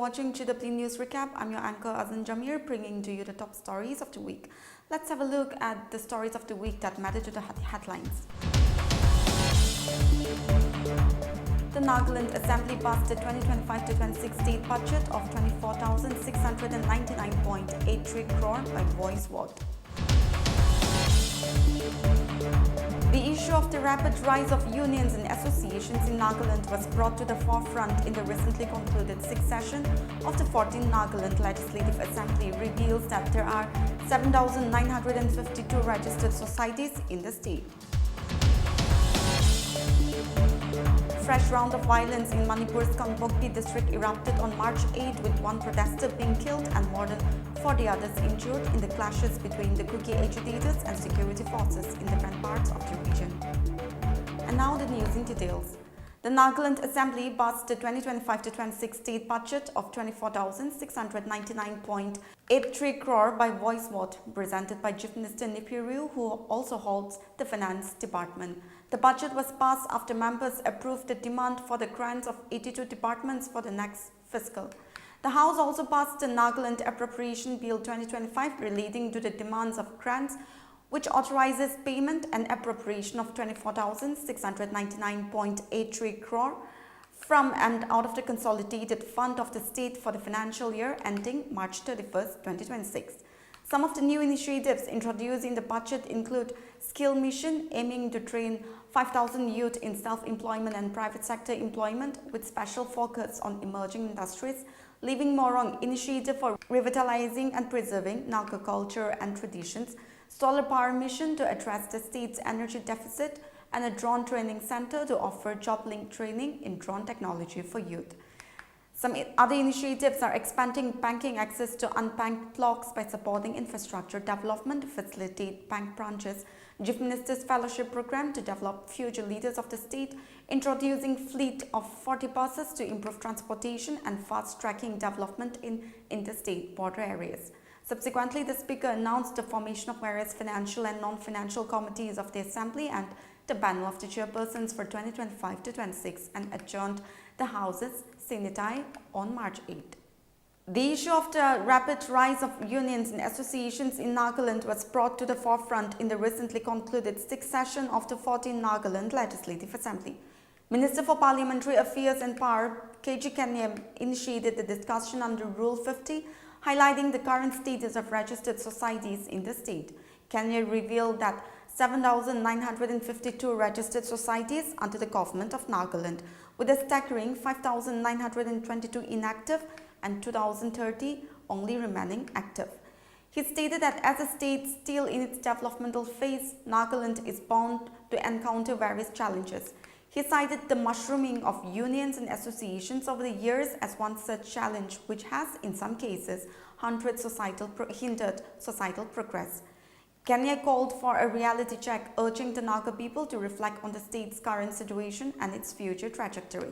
watching to the Plea News Recap. I'm your anchor Azan Jamir, bringing to you the top stories of the week. Let's have a look at the stories of the week that matter to the headlines. The Nagaland Assembly passed the 2025-26 state budget of 24,699.83 crore by voice vote. The issue of the rapid rise of unions and associations in Nagaland was brought to the forefront in the recently concluded 6th session of the 14th Nagaland Legislative Assembly. Reveals that there are 7,952 registered societies in the state. Fresh round of violence in Manipur's Kangpokpi district erupted on March 8 with one protester being killed and more than 40 others injured in the clashes between the Kuki agitators and security forces in different parts of the region. And now the news in details. The Nagaland Assembly passed the 2025-26 state budget of 24,699.83 crore by voice vote, presented by Chief Minister Nipiriu, who also holds the Finance Department. The budget was passed after members approved the demand for the grants of 82 departments for the next fiscal. The House also passed the Nagaland Appropriation Bill 2025 relating to the demands of grants, which authorizes payment and appropriation of 24,699.83 crore from and out of the consolidated fund of the state for the financial year ending March 31st, 2026. Some of the new initiatives introduced in the budget include Skill Mission, aiming to train 5,000 youth in self-employment and private sector employment with special focus on emerging industries, Living Morong initiative for revitalizing and preserving Naga culture and traditions, Solar Power Mission to address the state's energy deficit, and a drone training center to offer job-linked training in drone technology for youth. Some other initiatives are expanding banking access to unbanked blocks by supporting infrastructure development to facilitate bank branches, Chief Minister's Fellowship Program to develop future leaders of the state, introducing fleet of 40 buses to improve transportation and fast-tracking development in interstate border areas. Subsequently, the Speaker announced the formation of various financial and non-financial committees of the Assembly and the panel of the chairpersons for 2025-26 and adjourned the House's Senate on March 8. The issue of the rapid rise of unions and associations in Nagaland was brought to the forefront in the recently concluded 6th session of the 14th Nagaland Legislative Assembly. Minister for Parliamentary Affairs and Power, K.G. Kenya, initiated the discussion under Rule 50, highlighting the current status of registered societies in the state. Kenya revealed that 7,952 registered societies under the government of Nagaland, with a staggering 5,922 inactive and 2,030 only remaining active. He stated that as a state still in its developmental phase, Nagaland is bound to encounter various challenges. He cited the mushrooming of unions and associations over the years as one such challenge, which has, in some cases, hindered societal progress. Kenya called for a reality check, urging the Naga people to reflect on the state's current situation and its future trajectory.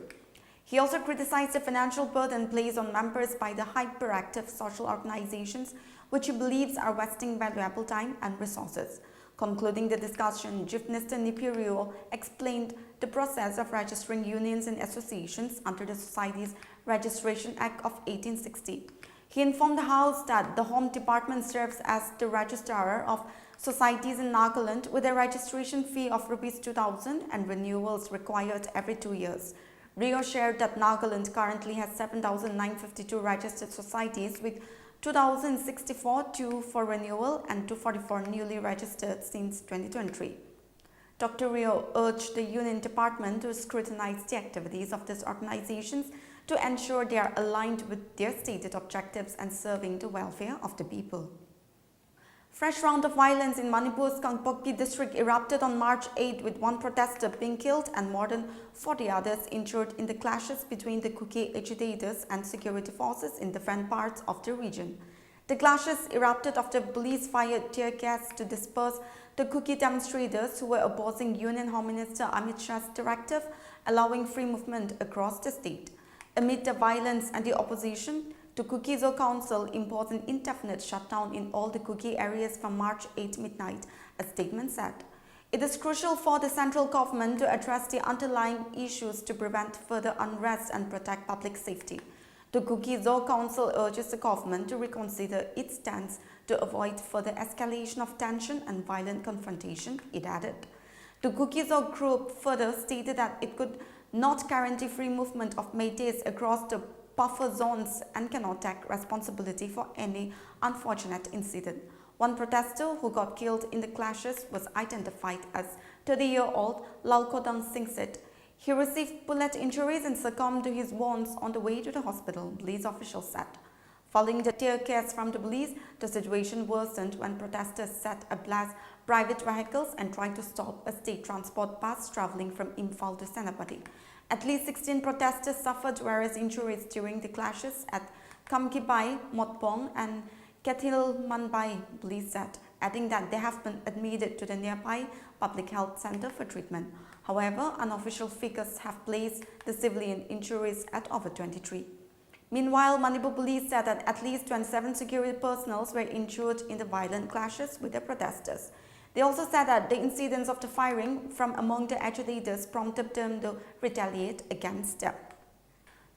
He also criticized the financial burden placed on members by the hyperactive social organizations, which he believes are wasting valuable time and resources. Concluding the discussion, Chief Minister Nipiriu explained the process of registering unions and associations under the Societies Registration Act of 1860. He informed the House that the Home Department serves as the registrar of societies in Nagaland with a registration fee of Rs 2,000 and renewals required every 2 years. Rio shared that Nagaland currently has 7,952 registered societies with 2,064 due for renewal and 244 newly registered since 2023. Dr. Rio urged the Union Department to scrutinize the activities of these organizations to ensure they are aligned with their stated objectives and serving the welfare of the people. Fresh round of violence in Manipur's Kangpokpi district erupted on March 8 with one protester being killed and more than 40 others injured in the clashes between the Kuki agitators and security forces in different parts of the region. The clashes erupted after police fired tear gas to disperse the Kuki demonstrators who were opposing Union Home Minister Amit Shah's directive allowing free movement across the state. Amid the violence and the opposition, the Kukizo Council imposed an indefinite shutdown in all the Kuki areas from March 8 midnight, a statement said. It is crucial for the central government to address the underlying issues to prevent further unrest and protect public safety. The Kuki-Zo Council urges the government to reconsider its stance to avoid further escalation of tension and violent confrontation, it added. The Kuki-Zo group further stated that it could not guarantee free movement of Métis across the buffer zones and cannot take responsibility for any unfortunate incident. One protester who got killed in the clashes was identified as 30-year-old Lalkodam Singsit. He received bullet injuries and succumbed to his wounds on the way to the hospital, police officials said. Following the tear gas from the police, the situation worsened when protesters set ablaze private vehicles and tried to stop a state transport bus travelling from Imphal to Senapati. At least 16 protesters suffered various injuries during the clashes at Kamkibai, Motpong and Kethil Manbai, police said, adding that they have been admitted to the nearby public health center for treatment. However, unofficial figures have placed the civilian injuries at over 23. Meanwhile, Manipur police said that at least 27 security personnel were injured in the violent clashes with the protesters. They also said that the incidents of the firing from among the agitators prompted them to retaliate against them.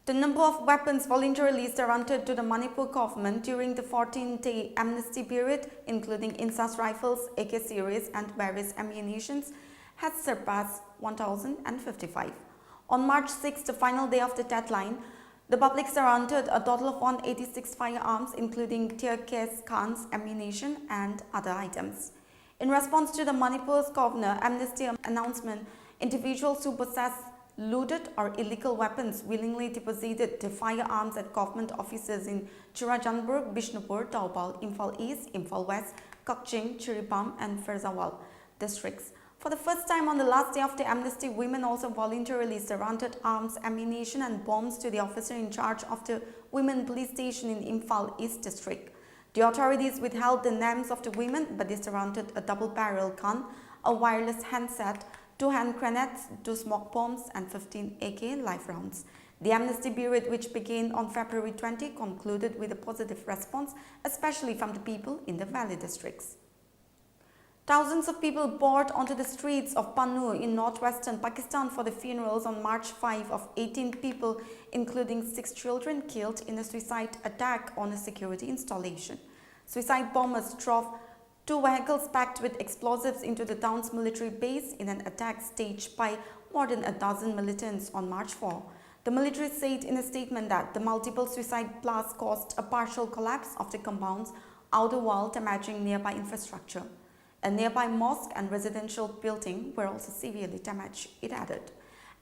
The number of weapons voluntarily surrendered to the Manipur government during the 14-day amnesty period, including Insas rifles, AK series and various ammunitions, has surpassed 1,055. On March 6, the final day of the deadline, the public surrendered a total of 186 firearms, including tear gas, guns, ammunition and other items. In response to the Manipur's governor amnesty announcement, individuals who possess looted or illegal weapons willingly deposited their firearms at government offices in Churajanpur, Bishnupur, Taupal, Imphal East, Imphal West, Kakching, Chiripam and Ferzawal districts. For the first time on the last day of the amnesty, women also voluntarily surrendered arms, ammunition and bombs to the officer in charge of the women police station in Imphal East district. The authorities withheld the names of the women, but they surrendered a double-barrel gun, a wireless handset, 2 hand grenades, 2 smoke bombs and 15 AK live rounds. The amnesty period, which began on February 20, concluded with a positive response, especially from the people in the valley districts. Thousands of people poured onto the streets of Pannu in northwestern Pakistan for the funerals on March 5 of 18 people, including 6 children, killed in a suicide attack on a security installation. Suicide bombers drove 2 vehicles packed with explosives into the town's military base in an attack staged by more than a dozen militants on March 4. The military said in a statement that the multiple suicide blasts caused a partial collapse of the compound's outer wall, damaging nearby infrastructure. A nearby mosque and residential building were also severely damaged, it added.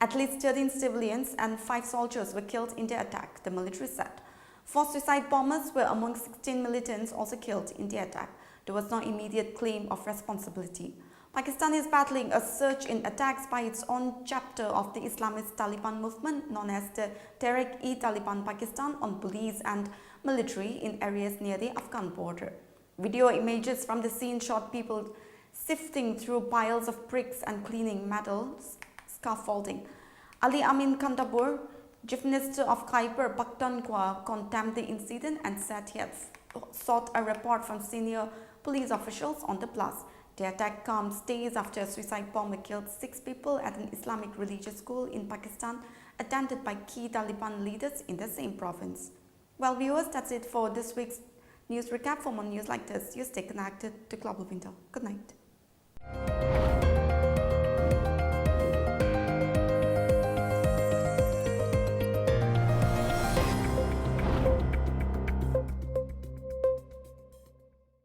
At least 13 civilians and 5 soldiers were killed in the attack, the military said. 4 suicide bombers were among 16 militants also killed in the attack. There was no immediate claim of responsibility. Pakistan is battling a surge in attacks by its own chapter of the Islamist Taliban movement known as the Tehreek-e-Taliban Pakistan on police and military in areas near the Afghan border. Video images from the scene showed people sifting through piles of bricks and cleaning metal scaffolding. Ali Amin Kandapur, Chief Minister of Khyber Pakhtunkhwa, condemned the incident and said he had sought a report from senior police officials on the blast. The attack comes days after a suicide bomber killed 6 people at an Islamic religious school in Pakistan, attended by key Taliban leaders in the same province. Well, viewers, that's it for this week's news recap. For more news like this, you stay connected to Global Window. Good night.